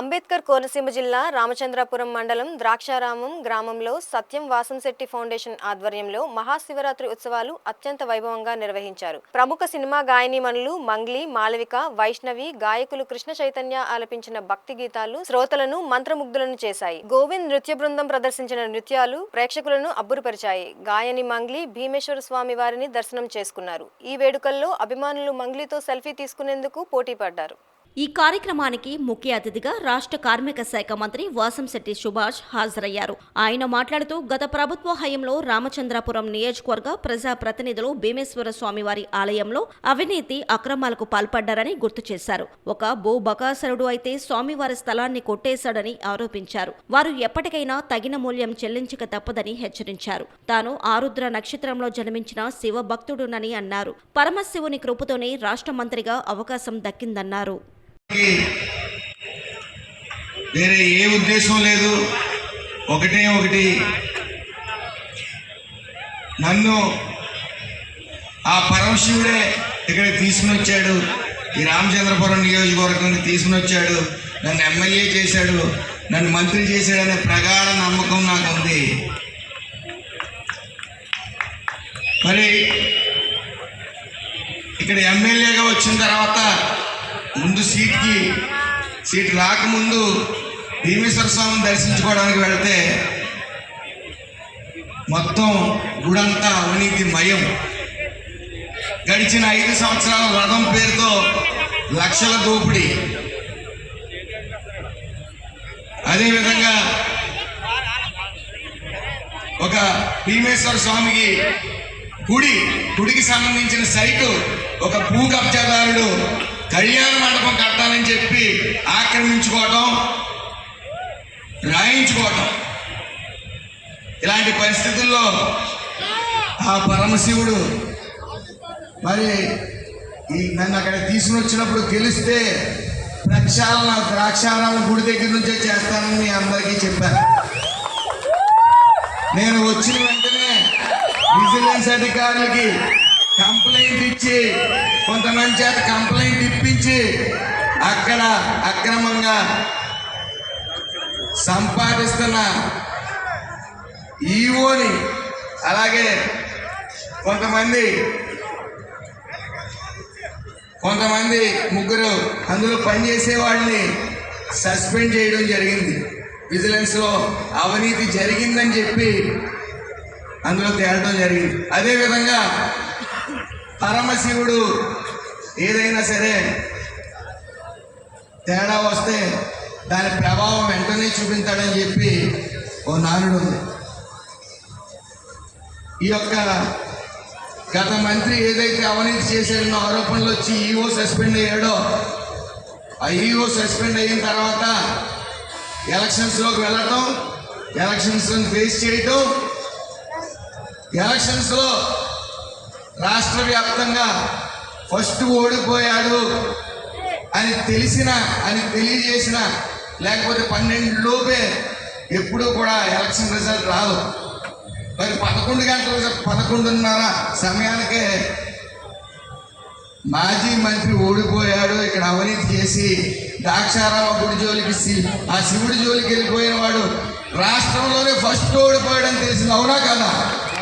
అంబేద్కర్ కోనసీమ జిల్లా రామచంద్రాపురం మండలం ద్రాక్షారామం గ్రామంలో సత్యం వాసంశెట్టి ఫౌండేషన్ ఆధ్వర్యంలో మహాశివరాత్రి ఉత్సవాలు అత్యంత వైభవంగా నిర్వహించారు. ప్రముఖ సినిమా గాయనీమణులు మంగ్లీ, మాలవిక, వైష్ణవి, గాయకులు కృష్ణ చైతన్య ఆలపించిన భక్తి గీతాలు శ్రోతలను మంత్రముగ్ధులను చేశాయి. గోవింద్ నృత్య బృందం ప్రదర్శించిన నృత్యాలు ప్రేక్షకులను అబ్బురుపరిచాయి. గాయని మంగ్లీ భీమేశ్వర స్వామి వారిని దర్శనం చేసుకున్నారు. ఈ వేడుకల్లో అభిమానులు మంగ్లీతో సెల్ఫీ తీసుకునేందుకు పోటీ పడ్డారు. ఈ కార్యక్రమానికి ముఖ్య అతిథిగా రాష్ట్ర కార్మిక శాఖ మంత్రి వాసంశెట్టి సుభాష్ హాజరయ్యారు. ఆయన మాట్లాడుతూ గత ప్రభుత్వ హయాంలో రామచంద్రాపురం నియోజకవర్గ ప్రజా ప్రతినిధులు భీమేశ్వర స్వామివారి ఆలయంలో అవినీతి అక్రమాలకు పాల్పడ్డారని గుర్తు చేశారు. ఒక భూ బకాసురుడు అయితే స్వామివారి స్థలాన్ని కొట్టేశాడని ఆరోపించారు. వారు ఎప్పటికైనా తగిన మూల్యం చెల్లించక తప్పదని హెచ్చరించారు. తాను ఆరుద్ర నక్షత్రంలో జన్మించిన శివ భక్తుడునని అన్నారు. పరమశివుని కృపతోనే రాష్ట్ర మంత్రిగా అవకాశం దక్కిందన్నారు. వేరే ఏ ఉద్దేశం లేదు. ఒకటి నన్ను ఆ పరమశివుడే ఇక్కడ తీసుకుని వచ్చాడు. ఈ రామచంద్రపురం నియోజకవర్గానికి తీసుకుని వచ్చాడు. నన్ను ఎమ్మెల్యే చేశాడు, నన్ను మంత్రి చేశాడనే ప్రగాఢ నమ్మకం నాకు ఉంది. మరి ఇక్కడ ఎమ్మెల్యేగా వచ్చిన తర్వాత ముందు సీట్ రాకముందు భీమేశ్వర స్వామిని దర్శించుకోవడానికి వెళితే మొత్తం గుడంతా అవినీతి మయం. గడిచిన 5 సంవత్సరాల రథం పేరుతో లక్షల దోపిడీ. అదేవిధంగా ఒక భీమేశ్వర స్వామికి గుడికి సంబంధించిన సైటు ఒక భూ కబ్జాదారుడు కళ్యాణ మండపం కట్టాలని చెప్పి ఆక్రమించుకోవటం, రాయించుకోవటం. ఇలాంటి పరిస్థితుల్లో ఆ పరమశివుడు మరి నన్ను అక్కడ తీసుకుని వచ్చినప్పుడు గెలిస్తే ప్రక్షాళన ద్రాక్షారామం గుడి దగ్గర నుంచే చేస్తానని మీ అందరికీ చెప్పాను. నేను వచ్చిన వెంటనే విజిలెన్స్ అధికారులకి కంప్లైంట్ ఇచ్చి కొంతమంది చేత కంప్లైంట్ ఇప్పించి అక్కడ అక్రమంగా సంపాదిస్తున్న ఈవోని, అలాగే కొంతమంది ముగ్గురు అందులో పనిచేసే వాళ్ళని సస్పెండ్ చేయడం జరిగింది. విజిలెన్స్లో అవినీతి జరిగిందని చెప్పి అందులో తేలడం జరిగింది. అదేవిధంగా పరమశివుడు ఏదైనా సరే తేడా వస్తే దాని ప్రభావం వెంటనే చూపించాడని చెప్పి ఓ నానుడు ఉంది. ఈ యొక్క గత మంత్రి ఏదైతే అవినీతి చేశాడో ఆరోపణలు వచ్చి ఈఓ సస్పెండ్ అయ్యాడో, ఆ ఈఓ సస్పెండ్ అయిన తర్వాత ఎలక్షన్స్లోకి వెళ్ళటం, ఎలక్షన్స్లో ఫేస్ చేయటం, ఎలక్షన్స్లో రాష్ట్ర వ్యాప్తంగా ఫస్ట్ ఓడిపోయాడు అని తెలియజేసిన, లేకపోతే 12 లోపే ఎప్పుడూ కూడా ఎలక్షన్ రిజల్ట్ రాదు. మరి 11:30 సమయానికే మాజీ మంత్రి ఓడిపోయాడు, ఇక్కడ అవినీతి చేసి ద్రాక్షారామ గుడి జోలికి, ఆ శివుడి జోలికి వెళ్ళిపోయిన వాడు రాష్ట్రంలోనే ఫస్ట్ ఓడిపోయాడని తెలిసింది. అవునా కదా?